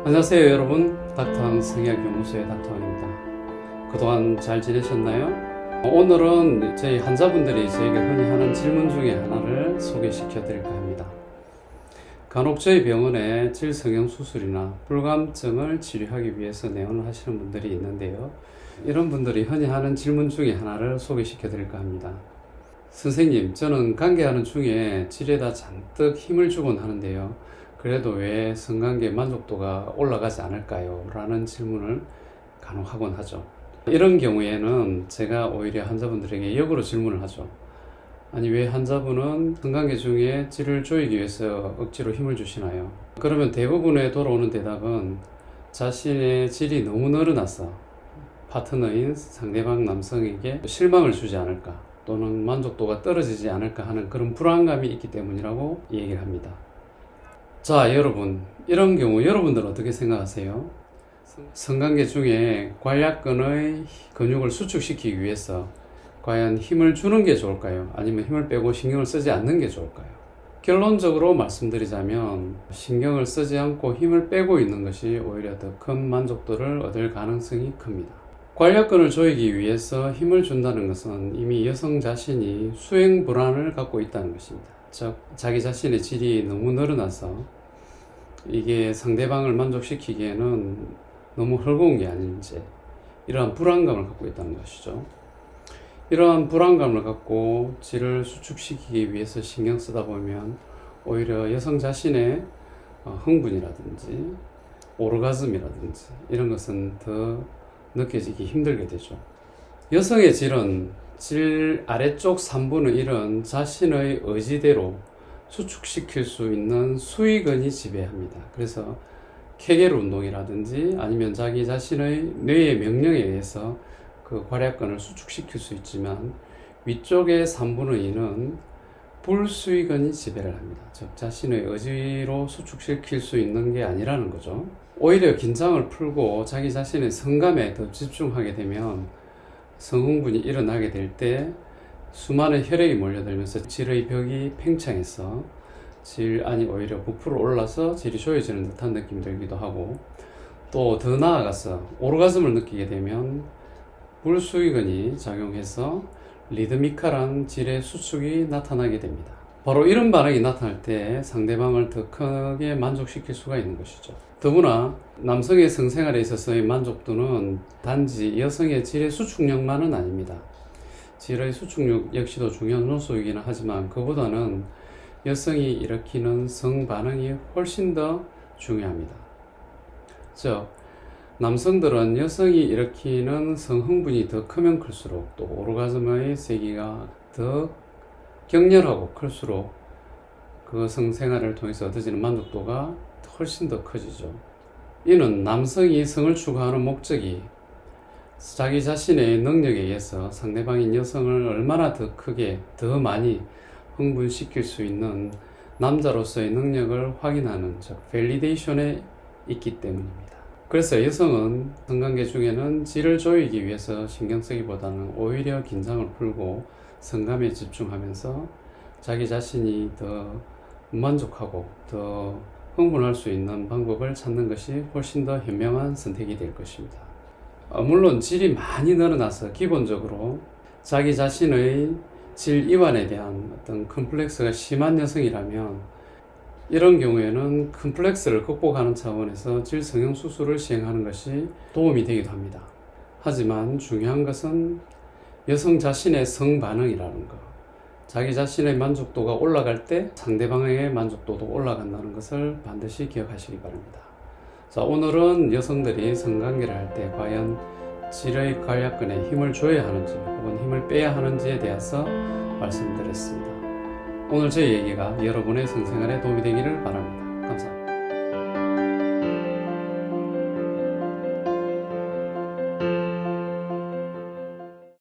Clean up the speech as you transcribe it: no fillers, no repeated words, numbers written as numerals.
안녕하세요 여러분, 닥터왕 성형연구소의 닥터왕입니다. 그동안 잘 지내셨나요? 오늘은 저희 환자분들이 저에게 흔히 하는 질문 중에 하나를 소개시켜 드릴까 합니다. 간혹 저희 병원에 질성형수술이나 불감증을 치료하기 위해서 내원을 하시는 분들이 있는데요, 이런 분들이 흔히 하는 질문 중에 하나를 소개시켜 드릴까 합니다. 선생님, 저는 관계하는 중에 질에다 잔뜩 힘을 주곤 하는데요, 그래도 왜 성관계 만족도가 올라가지 않을까요? 라는 질문을 간혹 하곤 하죠. 이런 경우에는 제가 오히려 환자분들에게 역으로 질문을 하죠. 아니, 왜 환자분은 성관계 중에 질을 조이기 위해서 억지로 힘을 주시나요? 그러면 대부분의 돌아오는 대답은 자신의 질이 너무 늘어나서 파트너인 상대방 남성에게 실망을 주지 않을까, 또는 만족도가 떨어지지 않을까 하는 그런 불안감이 있기 때문이라고 얘기를 합니다. 자, 여러분, 이런 경우 여러분들은 어떻게 생각하세요? 성관계 중에 관략근의 근육을 수축시키기 위해서 과연 힘을 주는 게 좋을까요? 아니면 힘을 빼고 신경을 쓰지 않는 게 좋을까요? 결론적으로 말씀드리자면 신경을 쓰지 않고 힘을 빼고 있는 것이 오히려 더 큰 만족도를 얻을 가능성이 큽니다. 관략근을 조이기 위해서 힘을 준다는 것은 이미 여성 자신이 수행 불안을 갖고 있다는 것입니다. 즉, 자기 자신의 질이 너무 늘어나서 이게 상대방을 만족시키기에는 너무 헐거운 게 아닌지, 이러한 불안감을 갖고 있다는 것이죠. 이러한 불안감을 갖고 질을 수축시키기 위해서 신경 쓰다 보면 오히려 여성 자신의 흥분이라든지 오르가즘이라든지 이런 것은 더 느껴지기 힘들게 되죠. 여성의 질은 질 아래쪽 3분의 1은 자신의 의지대로 수축시킬 수 있는 수위근이 지배합니다. 그래서 케겔 운동이라든지 아니면 자기 자신의 뇌의 명령에 의해서 그 관략근을 수축시킬 수 있지만, 위쪽의 3분의 2는 불수위근이 지배를 합니다. 즉, 자신의 의지로 수축시킬 수 있는 게 아니라는 거죠. 오히려 긴장을 풀고 자기 자신의 성감에 더 집중하게 되면 성흥분이 일어나게 될 때 수많은 혈액이 몰려들면서 질의 벽이 팽창해서 질 안이 오히려 부풀어 올라서 질이 조여지는 듯한 느낌이 들기도 하고, 또 더 나아가서 오르가즘을 느끼게 되면 불수위근이 작용해서 리드미컬한 질의 수축이 나타나게 됩니다. 바로 이런 반응이 나타날 때 상대방을 더 크게 만족시킬 수가 있는 것이죠. 더구나 남성의 성생활에 있어서의 만족도는 단지 여성의 질의 수축력만은 아닙니다. 질의 수축력 역시도 중요한 요소이기는 하지만 그보다는 여성이 일으키는 성반응이 훨씬 더 중요합니다. 즉, 남성들은 여성이 일으키는 성흥분이 더 크면 클수록, 또 오르가즘의 세기가 더 격렬하고 클수록 그 성생활을 통해서 얻어지는 만족도가 훨씬 더 커지죠. 이는 남성이 성을 추구하는 목적이 자기 자신의 능력에 의해서 상대방인 여성을 얼마나 더 크게, 더 많이 흥분시킬 수 있는 남자로서의 능력을 확인하는, 즉 밸리데이션에 있기 때문입니다. 그래서 여성은 성관계 중에는 질을 조이기 위해서 신경 쓰기보다는 오히려 긴장을 풀고 성감에 집중하면서 자기 자신이 더 만족하고 더 흥분할 수 있는 방법을 찾는 것이 훨씬 더 현명한 선택이 될 것입니다. 물론 질이 많이 늘어나서 기본적으로 자기 자신의 질 이완에 대한 어떤 컴플렉스가 심한 여성이라면, 이런 경우에는 컴플렉스를 극복하는 차원에서 질 성형 수술을 시행하는 것이 도움이 되기도 합니다. 하지만 중요한 것은 여성 자신의 성반응이라는 것, 자기 자신의 만족도가 올라갈 때 상대방의 만족도도 올라간다는 것을 반드시 기억하시기 바랍니다. 자, 오늘은 여성들이 성관계를 할 때 과연 질의 관략근에 힘을 줘야 하는지 혹은 힘을 빼야 하는지에 대해서 말씀드렸습니다. 오늘 제 얘기가 여러분의 성생활에 도움이 되기를 바랍니다. 감사합니다.